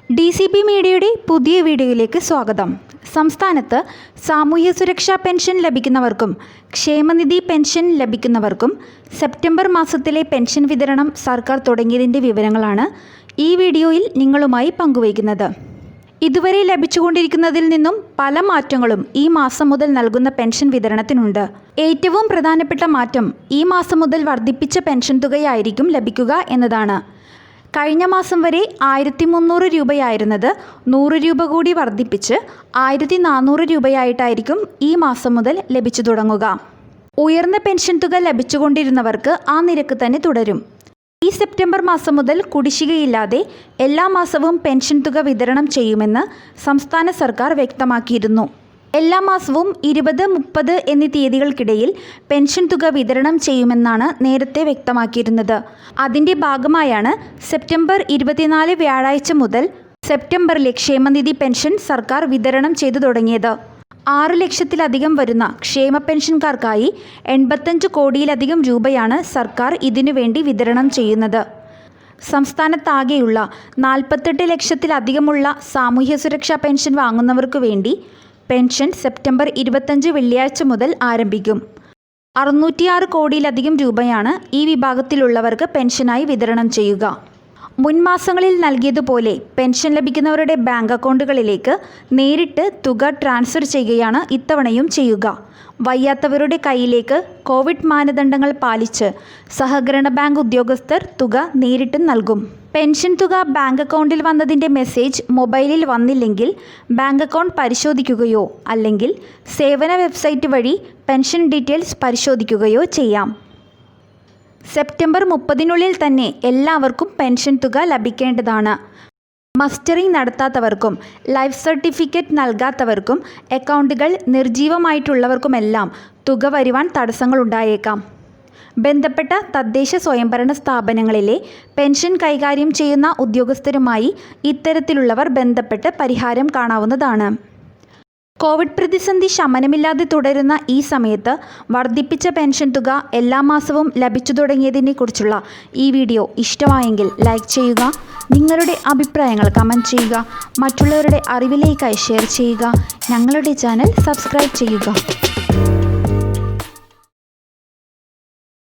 DCP മീഡിയയുടെ പുതിയ വീഡിയോയിലേക്ക് സ്വാഗതം. സംസ്ഥാനത്ത് സാമൂഹ്യ സുരക്ഷാ പെൻഷൻ ലഭിക്കുന്നവർക്കും ക്ഷേമനിധി പെൻഷൻ ലഭിക്കുന്നവർക്കും സെപ്റ്റംബർ മാസത്തിലെ പെൻഷൻ വിതരണം സർക്കാർ തുടങ്ങിയതിൻ്റെ വിവരങ്ങളാണ് ഈ വീഡിയോയിൽ നിങ്ങളുമായി പങ്കുവയ്ക്കുന്നത്. ഇതുവരെ ലഭിച്ചുകൊണ്ടിരിക്കുന്നതിൽ നിന്നും പല മാറ്റങ്ങളും ഈ മാസം മുതൽ നൽകുന്ന പെൻഷൻ വിതരണത്തിനുണ്ട്. ഏറ്റവും പ്രധാനപ്പെട്ട മാറ്റം ഈ മാസം മുതൽ വർദ്ധിപ്പിച്ച പെൻഷൻ തുകയായിരിക്കും ലഭിക്കുക എന്നതാണ്. കഴിഞ്ഞ മാസം വരെ 1300 രൂപയായിരുന്നത് 100 രൂപ കൂടി വർദ്ധിപ്പിച്ച് 1400 രൂപയായിട്ടായിരിക്കും ഈ മാസം മുതൽ ലഭിച്ചു തുടങ്ങുക. ഉയർന്ന പെൻഷൻ തുക ലഭിച്ചുകൊണ്ടിരുന്നവർക്ക് ആ നിരക്ക് തന്നെ തുടരും. ഈ സെപ്റ്റംബർ മാസം മുതൽ കുടിശ്ശികയില്ലാതെ എല്ലാ മാസവും പെൻഷൻ തുക വിതരണം ചെയ്യുമെന്ന് സംസ്ഥാന സർക്കാർ വ്യക്തമാക്കിയിരുന്നു. എല്ലാ മാസവും 20, 30 എന്നീ തീയതികൾക്കിടയിൽ പെൻഷൻ തുക വിതരണം ചെയ്യുമെന്നാണ് നേരത്തെ വ്യക്തമാക്കിയിരുന്നത്. അതിൻ്റെ ഭാഗമായാണ് സെപ്റ്റംബർ 24 വ്യാഴാഴ്ച മുതൽ സെപ്റ്റംബറിലെ ക്ഷേമനിധി പെൻഷൻ സർക്കാർ വിതരണം ചെയ്തു തുടങ്ങിയത്. 6 ലക്ഷത്തിലധികം വരുന്ന ക്ഷേമ പെൻഷൻകാർക്കായി 85 കോടിയിലധികം രൂപയാണ് സർക്കാർ ഇതിനുവേണ്ടി വിതരണം ചെയ്യുന്നത്. സംസ്ഥാനത്താകെയുള്ള 48 ലക്ഷത്തിലധികമുള്ള സാമൂഹ്യ സുരക്ഷാ പെൻഷൻ വാങ്ങുന്നവർക്കു വേണ്ടി പെൻഷൻ സെപ്റ്റംബർ 25 വെള്ളിയാഴ്ച മുതൽ ആരംഭിക്കും. 606 കോടിയിലധികം രൂപയാണ് ഈ വിഭാഗത്തിലുള്ളവർക്ക് പെൻഷനായി വിതരണം ചെയ്യുക. മുൻ മാസങ്ങളിൽ നൽകിയതുപോലെ പെൻഷൻ ലഭിക്കുന്നവരുടെ ബാങ്ക് അക്കൗണ്ടുകളിലേക്ക് നേരിട്ട് തുക ട്രാൻസ്ഫർ ചെയ്യുകയാണ് ഇത്തവണയും ചെയ്യുക. വയ്യാത്തവരുടെ കയ്യിലേക്ക് കോവിഡ് മാനദണ്ഡങ്ങൾ പാലിച്ച് സഹകരണ ബാങ്ക് ഉദ്യോഗസ്ഥർ തുക നേരിട്ട് നൽകും. പെൻഷൻ തുക ബാങ്ക് അക്കൗണ്ടിൽ വന്നതിൻ്റെ മെസ്സേജ് മൊബൈലിൽ വന്നില്ലെങ്കിൽ ബാങ്ക് അക്കൗണ്ട് പരിശോധിക്കുകയോ അല്ലെങ്കിൽ സേവന വെബ്സൈറ്റ് വഴി പെൻഷൻ ഡീറ്റെയിൽസ് പരിശോധിക്കുകയോ ചെയ്യാം. സെപ്റ്റംബർ 30-നുള്ളിൽ തന്നെ എല്ലാവർക്കും പെൻഷൻ തുക ലഭിക്കേണ്ടതാണ്. മസ്റ്ററിംഗ് നടത്താത്തവർക്കും ലൈഫ് സർട്ടിഫിക്കറ്റ് നൽകാത്തവർക്കും അക്കൗണ്ടുകൾ നിർജ്ജീവമായിട്ടുള്ളവർക്കുമെല്ലാം തുക വരുവാൻ തടസ്സങ്ങളുണ്ടായേക്കാം. ബന്ധപ്പെട്ട തദ്ദേശ സ്വയംഭരണ സ്ഥാപനങ്ങളിലെ പെൻഷൻ കൈകാര്യം ചെയ്യുന്ന ഉദ്യോഗസ്ഥരുമായി ഇത്തരത്തിലുള്ളവർ ബന്ധപ്പെട്ട് പരിഹാരം കാണാവുന്നതാണ്. കോവിഡ് പ്രതിസന്ധി ശമനമില്ലാതെ തുടരുന്ന ഈ സമയത്ത് വർദ്ധിപ്പിച്ച പെൻഷൻ തുക എല്ലാ മാസവും ലഭിച്ചു തുടങ്ങിയതിനെക്കുറിച്ചുള്ള ഈ വീഡിയോ ഇഷ്ടമായെങ്കിൽ ലൈക്ക് ചെയ്യുക. നിങ്ങളുടെ അഭിപ്രായങ്ങൾ കമൻറ്റ് ചെയ്യുക. മറ്റുള്ളവരുടെ അറിവിലേക്കായി ഷെയർ ചെയ്യുക. ഞങ്ങളുടെ ചാനൽ സബ്സ്ക്രൈബ് ചെയ്യുക.